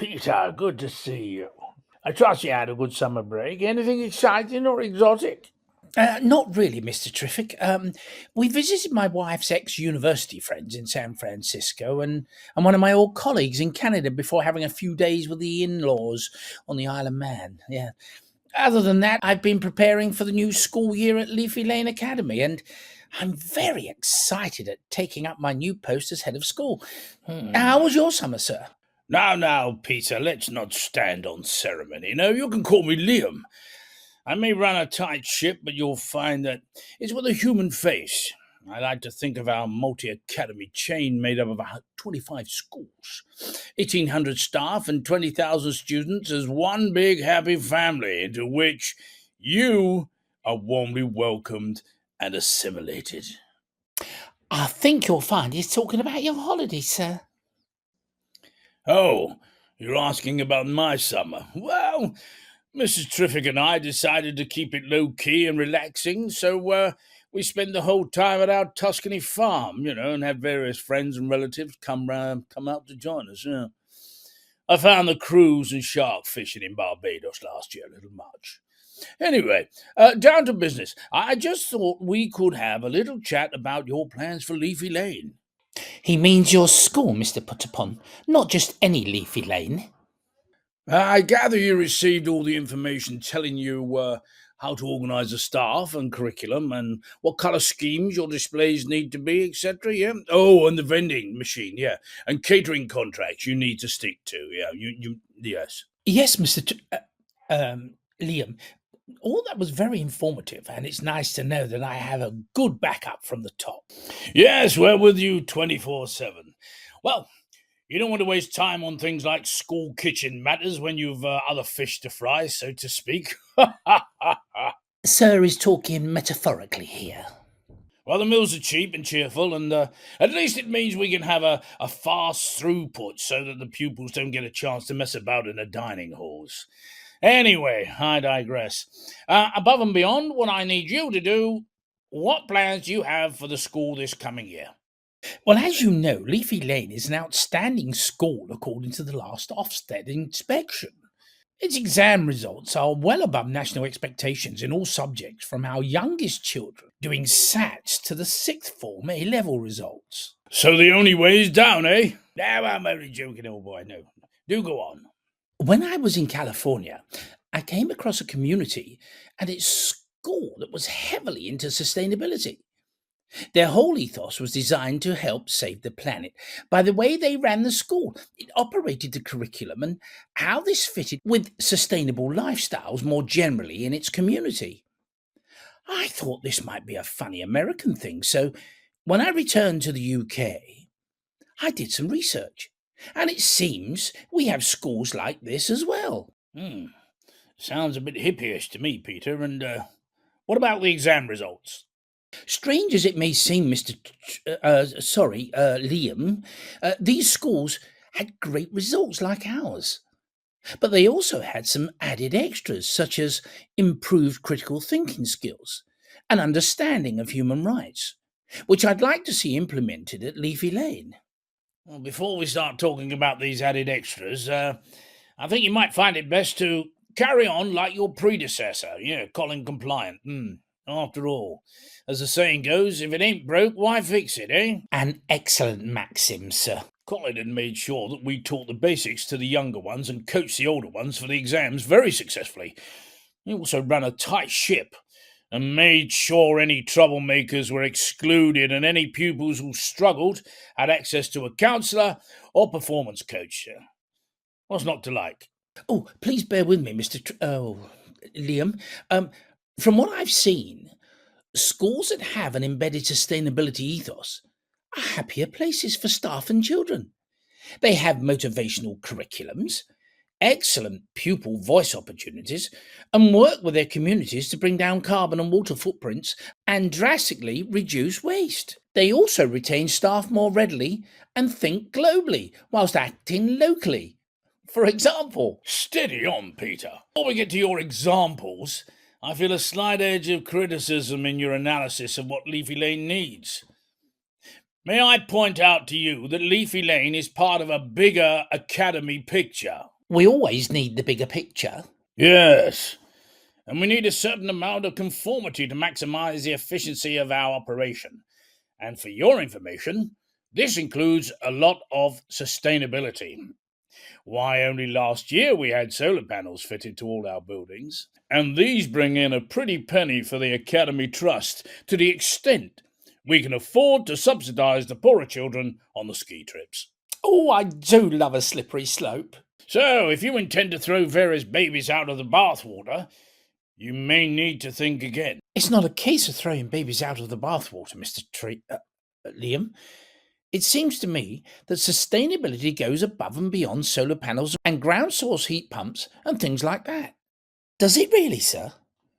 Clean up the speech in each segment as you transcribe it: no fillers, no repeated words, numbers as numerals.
Peter, good to see you. I trust you had a good summer break. Anything exciting or exotic? Not really, Mr. Triffick. We visited my wife's ex-university friends in San Francisco and one of my old colleagues in Canada before having a few days with the in-laws on the Isle of Man. Yeah. Other than that, I've been preparing for the new school year at Leafy Lane Academy, and I'm very excited at taking up my new post as head of school. How was your summer, sir? Now, Peter, let's not stand on ceremony. No, you can call me Liam. I may run a tight ship, but you'll find that it's with a human face. I like to think of our multi-academy chain made up of about 25 schools, 1,800 staff, and 20,000 students as one big happy family into which you are warmly welcomed and assimilated. I think you'll find he's talking about your holiday, sir. Oh, you're asking about my summer. Well, Mrs. Triffick and I decided to keep it low-key and relaxing, so we spent the whole time at our Tuscany farm, and had various friends and relatives come out to join us. I found the cruise and shark fishing in Barbados last year a little much. Anyway, down to business. I just thought we could have a little chat about your plans for Leafy Lane. He means your school, Mr. Putterpon, not just any Leafy Lane. I gather you received all the information telling you how to organise the staff and curriculum and what colour schemes your displays need to be, etc. Yeah. Oh, and the vending machine. Yeah, and catering contracts you need to stick to. Yeah. Yes. Yes, Liam. All that was very informative, and it's nice to know that I have a good backup from the top. Yes, we're with you 24/7. Well, you don't want to waste time on things like school kitchen matters when you've other fish to fry, so to speak. Sir is talking metaphorically here. Well, the meals are cheap and cheerful, and at least it means we can have a fast throughput so that the pupils don't get a chance to mess about in the dining halls. Anyway, I digress. Above and beyond what I need you to do, what plans do you have for the school this coming year? Well, as you know, Leafy Lane is an outstanding school according to the last Ofsted inspection. Its exam results are well above national expectations in all subjects, from our youngest children doing SATs to the sixth form A-level results. So the only way is down, eh? No, I'm only joking, old boy. No, do go on. When I was in California, I came across a community and its school that was heavily into sustainability. Their whole ethos was designed to help save the planet by the way they ran the school. It operated the curriculum and how this fitted with sustainable lifestyles more generally in its community. I thought this might be a funny American thing, so when I returned to the UK, I did some research. And it seems we have schools like this as well. Sounds a bit hippyish to me, Peter. And what about the exam results? Strange as it may seem, Liam, these schools had great results like ours. But they also had some added extras, such as improved critical thinking skills and understanding of human rights, which I'd like to see implemented at Leafy Lane. Well, before we start talking about these added extras, I think you might find it best to carry on like your predecessor. Yeah, Colin compliant. After all, as the saying goes, if it ain't broke, why fix it, eh? An excellent maxim, sir. Colin had made sure that we taught the basics to the younger ones and coached the older ones for the exams very successfully. He also ran a tight ship and made sure any troublemakers were excluded and any pupils who struggled had access to a counsellor or performance coach. What's not to like? Oh, please bear with me, Liam. From what I've seen, schools that have an embedded sustainability ethos are happier places for staff and children. They have motivational curriculums, excellent pupil voice opportunities, and work with their communities to bring down carbon and water footprints and drastically reduce waste. They also retain staff more readily and think globally whilst acting locally. For example... Steady on, Peter. Before we get to your examples, I feel a slight edge of criticism in your analysis of what Leafy Lane needs. May I point out to you that Leafy Lane is part of a bigger academy picture? We always need the bigger picture. Yes, and we need a certain amount of conformity to maximize the efficiency of our operation. And for your information, this includes a lot of sustainability. Why, only last year we had solar panels fitted to all our buildings, and these bring in a pretty penny for the Academy Trust to the extent we can afford to subsidise the poorer children on the ski trips. Oh, I do love a slippery slope. So, if you intend to throw various babies out of the bathwater, you may need to think again. It's not a case of throwing babies out of the bathwater, Liam. It seems to me that sustainability goes above and beyond solar panels and ground source heat pumps and things like that. Does it really, sir?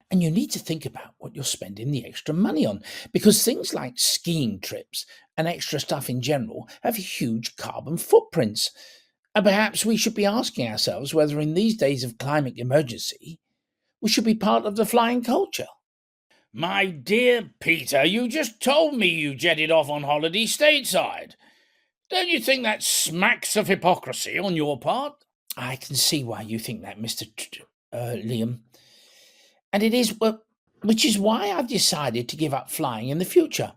And you need to think about what you're spending the extra money on, because things like skiing trips and extra stuff in general have huge carbon footprints. And perhaps we should be asking ourselves whether in these days of climate emergency, we should be part of the flying culture. My dear Peter, you just told me you jetted off on holiday stateside. Don't you think that smacks of hypocrisy on your part? I can see why you think that, Liam. And it is, which is why I've decided to give up flying in the future.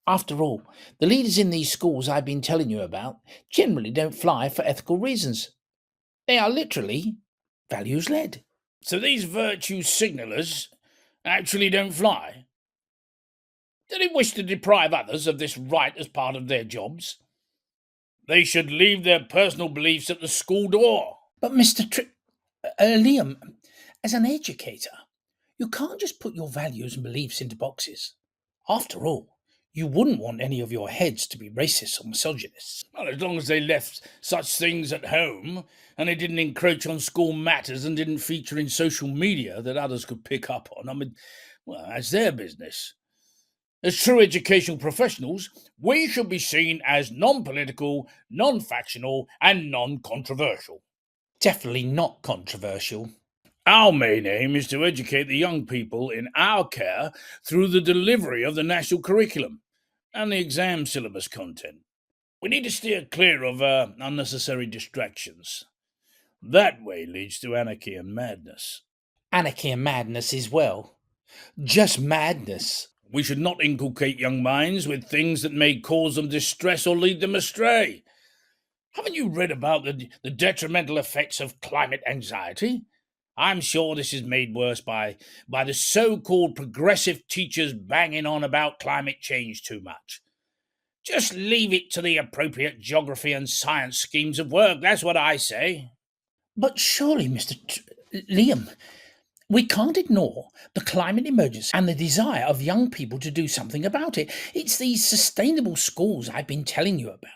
After all, the leaders in these schools I've been telling you about generally don't fly for ethical reasons. They are literally values led. So these virtue signallers actually don't fly? Do they wish to deprive others of this right as part of their jobs? They should leave their personal beliefs at the school door. But Liam, as an educator, you can't just put your values and beliefs into boxes. After all, you wouldn't want any of your heads to be racist or misogynists. Well, as long as they left such things at home and they didn't encroach on school matters and didn't feature in social media that others could pick up on, I mean, well, that's their business. As true educational professionals, we should be seen as non-political, non-factional, and non-controversial. Definitely not controversial. Our main aim is to educate the young people in our care through the delivery of the national curriculum and the exam syllabus content. We need to steer clear of unnecessary distractions. That way leads to anarchy and madness. Anarchy and madness as well. Just madness. We should not inculcate young minds with things that may cause them distress or lead them astray. Haven't you read about the detrimental effects of climate anxiety? I'm sure this is made worse by the so-called progressive teachers banging on about climate change too much. Just leave it to the appropriate geography and science schemes of work, that's what I say. But surely, Liam, we can't ignore the climate emergency and the desire of young people to do something about it. It's these sustainable schools I've been telling you about.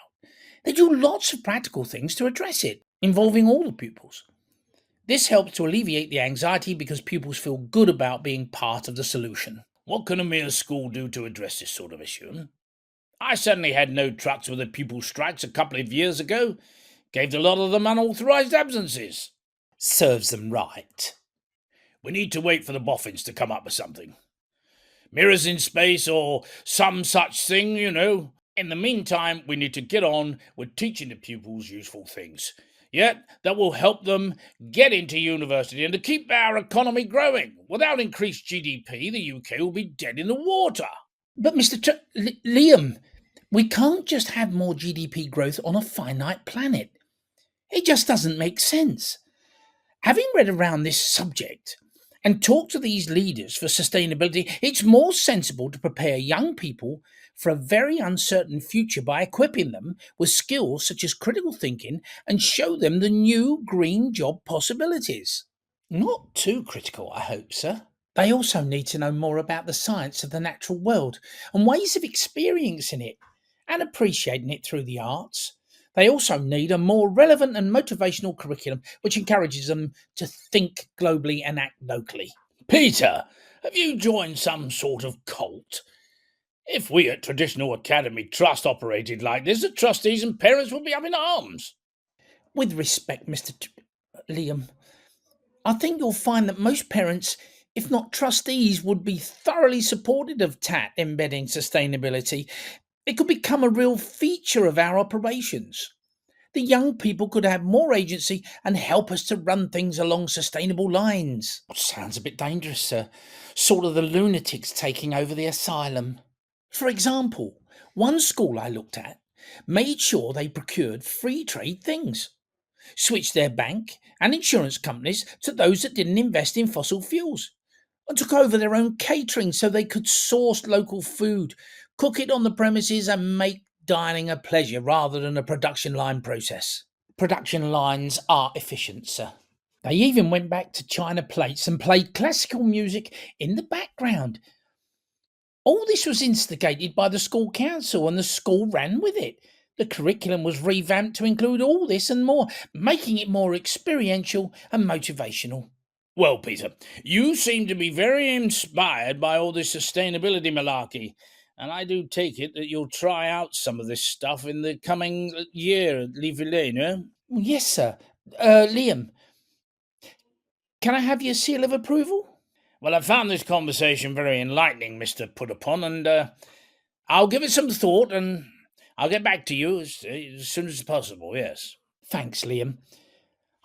They do lots of practical things to address it, involving all the pupils. This helps to alleviate the anxiety because pupils feel good about being part of the solution. What can a mere school do to address this sort of issue? I certainly had no trucks with the pupil strikes a couple of years ago. Gave a lot of them unauthorised absences. Serves them right. We need to wait for the boffins to come up with something. Mirrors in space or some such thing, you know. In the meantime, we need to get on with teaching the pupils useful things. Yet, that will help them get into university and to keep our economy growing. Without increased GDP, the UK will be dead in the water. But Liam, we can't just have more GDP growth on a finite planet. It just doesn't make sense. Having read around this subject and talked to these leaders for sustainability, it's more sensible to prepare young people for a very uncertain future by equipping them with skills such as critical thinking and show them the new green job possibilities. Not too critical, I hope, sir. They also need to know more about the science of the natural world and ways of experiencing it and appreciating it through the arts. They also need a more relevant and motivational curriculum which encourages them to think globally and act locally. Peter, have you joined some sort of cult? If we at Traditional Academy Trust operated like this, the trustees and parents would be up in arms. With respect, Liam, I think you'll find that most parents, if not trustees, would be thoroughly supportive of TAT embedding sustainability. It could become a real feature of our operations. The young people could have more agency and help us to run things along sustainable lines. Sounds a bit dangerous, sir. Sort of the lunatics taking over the asylum. For example, one school I looked at made sure they procured free trade things, switched their bank and insurance companies to those that didn't invest in fossil fuels, and took over their own catering so they could source local food, cook it on the premises, and make dining a pleasure rather than a production line process. Production lines are efficient, sir. They even went back to china plates and played classical music in the background. All this was instigated by the school council, and the school ran with it. The curriculum was revamped to include all this and more, making it more experiential and motivational. Well, Peter, you seem to be very inspired by all this sustainability malarkey, and I do take it that you'll try out some of this stuff in the coming year at Leafy Lane, eh? Yes, sir. Liam, can I have your seal of approval? Well, I found this conversation very enlightening, Mr. Put-upon, and I'll give it some thought, and I'll get back to you as soon as possible, yes. Thanks, Liam.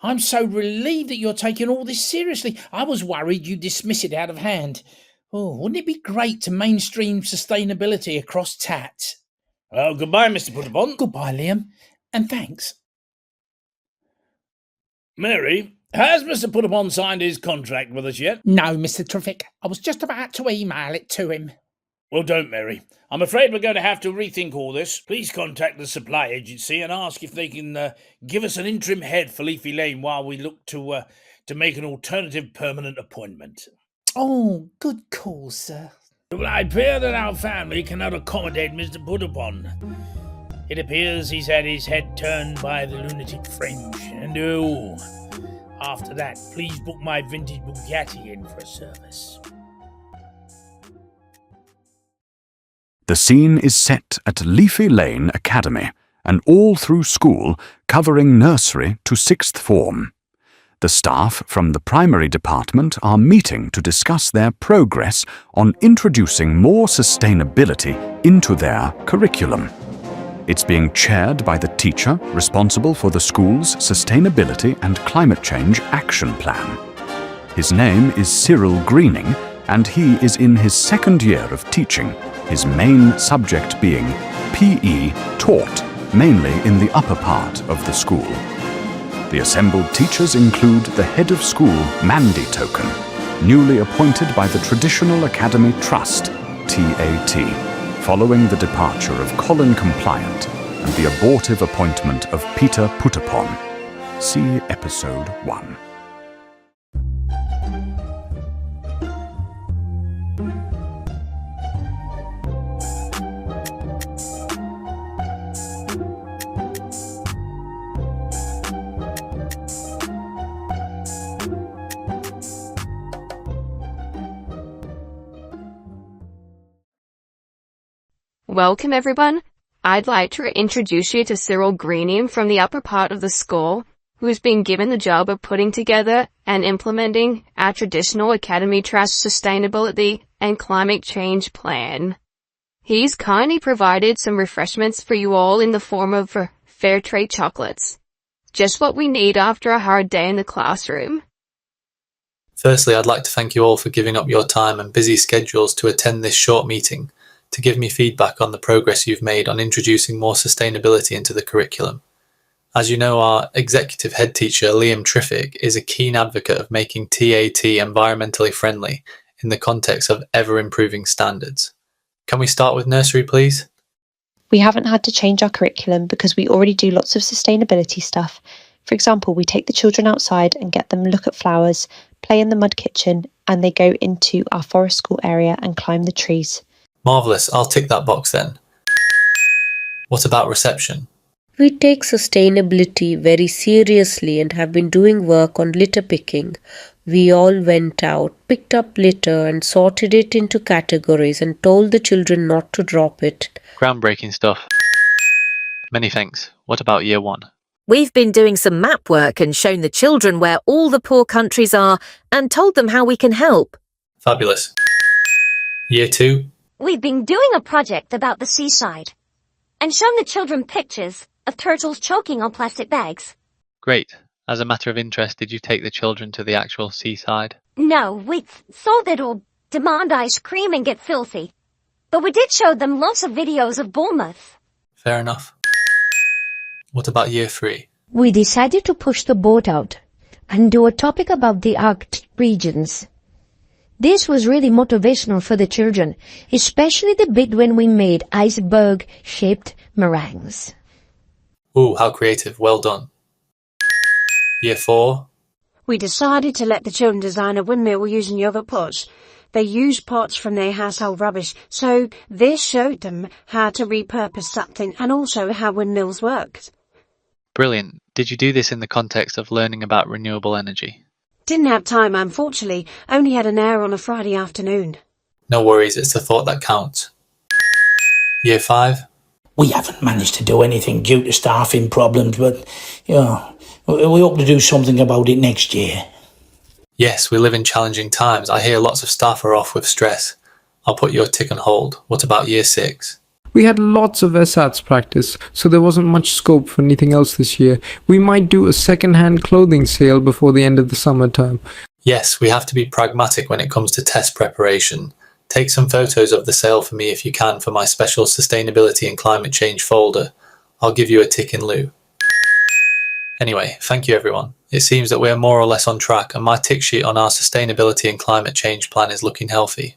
I'm so relieved that you're taking all this seriously. I was worried you'd dismiss it out of hand. Oh, wouldn't it be great to mainstream sustainability across TAT? Well, goodbye, Mr. Put-upon. Goodbye, Liam, and thanks. Mary, has Mr. Put-upon signed his contract with us yet? No, Mr. Triffick. I was just about to email it to him. Well, don't, Mary. I'm afraid we're going to have to rethink all this. Please contact the supply agency and ask if they can give us an interim head for Leafy Lane while we look to make an alternative permanent appointment. Oh, good call, sir. Well, I fear that our family cannot accommodate Mr. Put-upon. It appears he's had his head turned by the lunatic fringe, and after that, please book my vintage Bugatti in for a service. The scene is set at Leafy Lane Academy, an all-through school covering nursery to 6th form. The staff from the primary department are meeting to discuss their progress on introducing more sustainability into their curriculum. It's being chaired by the teacher responsible for the school's Sustainability and Climate Change Action Plan. His name is Cyril Greening, and he is in his 2nd year of teaching, his main subject being PE taught mainly in the upper part of the school. The assembled teachers include the head of school, Mandy Token, newly appointed by the Traditional Academy Trust, TAT, following the departure of Colin Compliant and the abortive appointment of Peter Put-upon. See episode 1. Welcome everyone. I'd like to introduce you to Cyril Greening from the upper part of the school, who's been given the job of putting together and implementing our Traditional Academy Trust Sustainability and Climate Change Plan. He's kindly provided some refreshments for you all in the form of fair trade chocolates. Just what we need after a hard day in the classroom. Firstly, I'd like to thank you all for giving up your time and busy schedules to attend this short meeting to give me feedback on the progress you've made on introducing more sustainability into the curriculum. As you know, our executive head teacher, Liam Triffick, is a keen advocate of making TAT environmentally friendly in the context of ever-improving standards. Can we start with nursery, please? We haven't had to change our curriculum because we already do lots of sustainability stuff. For example, we take the children outside and get them look at flowers, play in the mud kitchen, and they go into our forest school area and climb the trees. Marvellous, I'll tick that box then. What about reception? We take sustainability very seriously and have been doing work on litter picking. We all went out, picked up litter and sorted it into categories and told the children not to drop it. Groundbreaking stuff. Many thanks. What about year 1? We've been doing some map work and shown the children where all the poor countries are and told them how we can help. Fabulous. Year 2? We've been doing a project about the seaside and shown the children pictures of turtles choking on plastic bags. Great. As a matter of interest, did you take the children to the actual seaside? No, we thought it'll demand ice cream and get filthy. But we did show them lots of videos of Bournemouth. Fair enough. What about year 3? We decided to push the boat out and do a topic about the Arctic regions. This was really motivational for the children, especially the bit when we made iceberg-shaped meringues. Ooh, how creative. Well done. Year 4? We decided to let the children design a windmill using yogurt pots. They used pots from their household rubbish, so this showed them how to repurpose something and also how windmills worked. Brilliant. Did you do this in the context of learning about renewable energy? Didn't have time, unfortunately. Only had an hour on a Friday afternoon. No worries, it's the thought that counts. Year 5? We haven't managed to do anything due to staffing problems, but, we hope to do something about it next year. Yes, we live in challenging times. I hear lots of staff are off with stress. I'll put your tick on hold. What about year 6? We had lots of SATs practice, so there wasn't much scope for anything else this year. We might do a second-hand clothing sale before the end of the summer term. Yes, we have to be pragmatic when it comes to test preparation. Take some photos of the sale for me if you can for my special Sustainability and Climate Change folder. I'll give you a tick in lieu. Anyway, thank you everyone. It seems that we're more or less on track and my tick sheet on our Sustainability and Climate Change plan is looking healthy.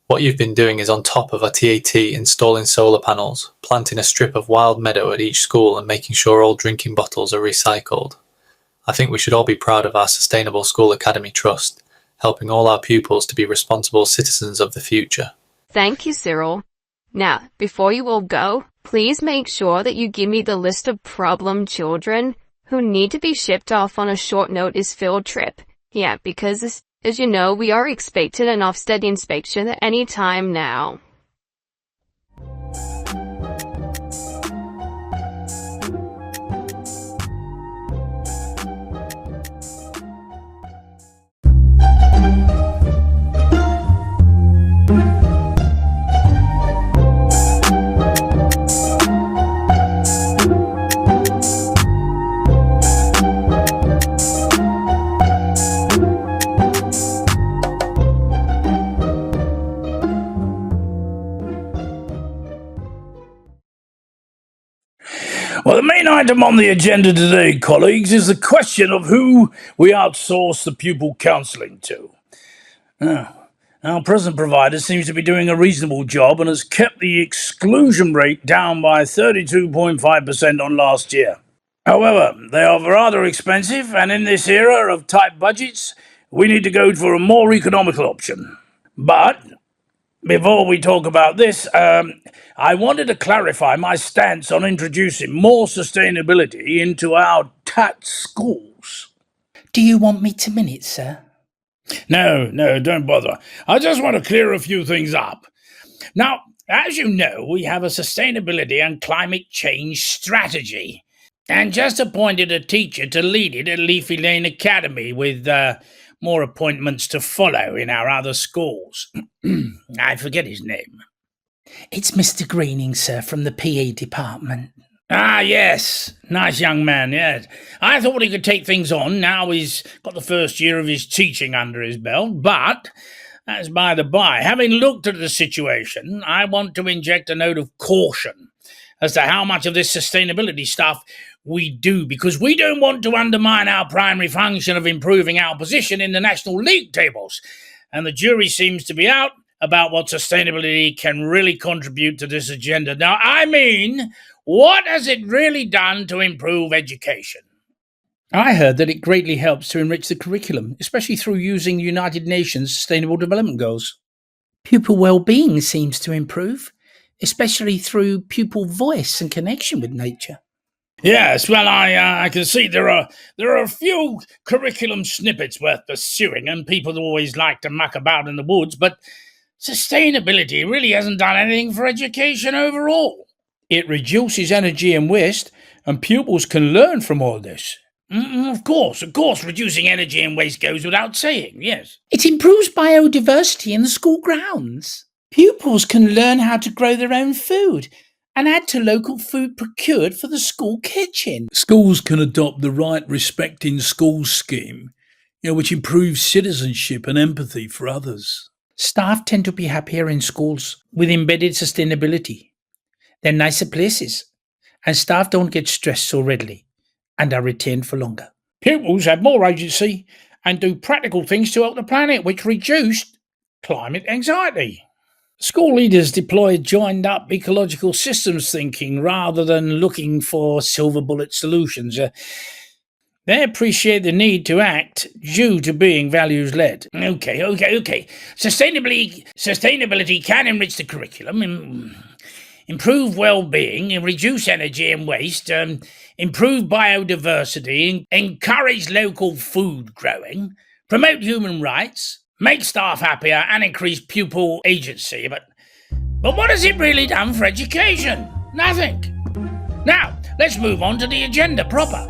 What you've been doing is on top of a TAT installing solar panels, planting a strip of wild meadow at each school and making sure all drinking bottles are recycled. I think we should all be proud of our Sustainable School Academy Trust, helping all our pupils to be responsible citizens of the future. Thank you, Cyril. Now, before you all go, please make sure that you give me the list of problem children who need to be shipped off on a short notice field trip. Yeah, because as you know, we are expecting an Ofsted inspection at any time now. Well, the main item on the agenda today, colleagues, is the question of who we outsource the pupil counselling to. Our present provider seems to be doing a reasonable job and has kept the exclusion rate down by 32.5% on last year. However, they are rather expensive, and in this era of tight budgets, we need to go for a more economical option. But before we talk about this, I wanted to clarify my stance on introducing more sustainability into our TAT schools. Do you want me to minute, sir? No, don't bother. I just want to clear a few things up. Now, as you know, we have a sustainability and climate change strategy, and just appointed a teacher to lead it at Leafy Lane Academy with more appointments to follow in our other schools. I forget his name. It's Mr. Greening, sir, from the PE department. Ah, yes. Nice young man, yes. I thought he could take things on. Now he's got the first year of his teaching under his belt, but that's by the by. Having looked at the situation, I want to inject a note of caution as to how much of this sustainability stuff we do, because we don't want to undermine our primary function of improving our position in the National League tables. And the jury seems to be out about what sustainability can really contribute to this agenda. Now, I mean, what has it really done to improve education? I heard that it greatly helps to enrich the curriculum, especially through using the United Nations Sustainable Development Goals. Pupil well-being seems to improve, especially through pupil voice and connection with nature. Yes, well, I can see there are a few curriculum snippets worth pursuing, and people always like to muck about in the woods, but sustainability really hasn't done anything for education overall. It reduces energy and waste, and pupils can learn from all this. Of course, reducing energy and waste goes without saying, yes. It improves biodiversity in the school grounds. Pupils can learn how to grow their own food and add to local food procured for the school kitchen. Schools can adopt the Right Respecting Schools scheme, which improves citizenship and empathy for others. Staff tend to be happier in schools with embedded sustainability. They're nicer places, and staff don't get stressed so readily and are retained for longer. Pupils have more agency and do practical things to help the planet, which reduce climate anxiety. School leaders deploy joined-up ecological systems thinking rather than looking for silver bullet solutions. They appreciate the need to act due to being values-led. Okay. Sustainability can enrich the curriculum, improve well-being, reduce energy and waste, improve biodiversity, encourage local food growing, promote human rights, make staff happier, and increase pupil agency. But what has it really done for education? Nothing. Now, let's move on to the agenda proper.